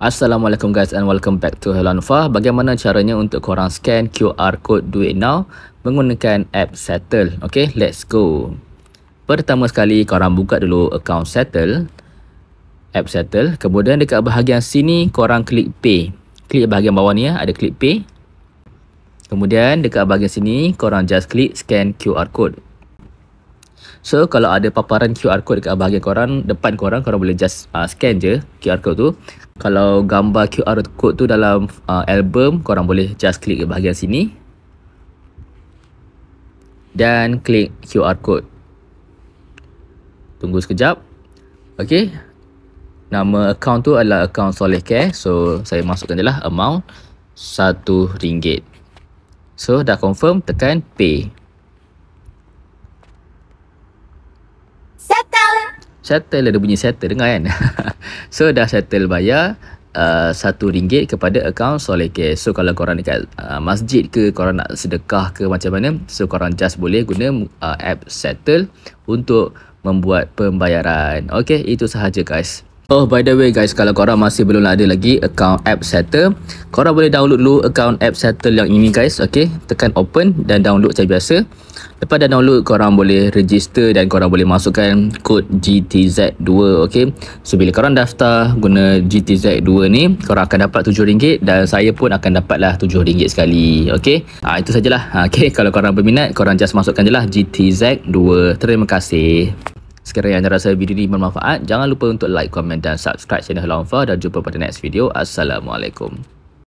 Assalamualaikum guys and welcome back to Hello Anwar. Bagaimana caranya untuk korang scan QR code Duit Now menggunakan app Settle. Okay, let's go. Pertama sekali korang buka dulu account Settle, app Settle. Kemudian dekat bahagian sini korang klik Pay. Klik bahagian bawah ni ada klik Pay. Kemudian dekat bahagian sini korang just klik scan QR code. So kalau ada paparan QR code dekat bahagian korang, depan korang boleh just scan je QR code tu. Kalau gambar QR code tu dalam album, korang boleh just klik ke bahagian sini dan klik QR code. Tunggu sekejap. Okey. Nama account tu adalah account Soleh Care. So saya masukkan je lah amount RM1. So dah confirm, tekan pay. Settle ada bunyi settle, dengar kan? So dah settle bayar RM1 kepada akaun Soleh Care. So kalau korang dekat masjid ke, korang nak sedekah ke macam mana, so korang just boleh guna app Settle untuk membuat pembayaran. Okay, itu sahaja guys. Oh, by the way guys, kalau korang masih belum ada lagi akaun app Settle, korang boleh download dulu akaun app Settle yang ini guys. Okay, tekan open dan download macam biasa. Lepas dah download, korang boleh register dan korang boleh masukkan kod GTZ2. Okay, so bila korang daftar guna GTZ2 ni, korang akan dapat RM7 dan saya pun akan dapatlah RM7 sekali. Okay, itu sajalah. Okay, kalau korang berminat, korang just masukkan je lah GTZ2. Terima kasih. Sekiranya anda rasa video ini bermanfaat, jangan lupa untuk like, komen dan subscribe channel Hello Anwar dan jumpa pada next video. Assalamualaikum.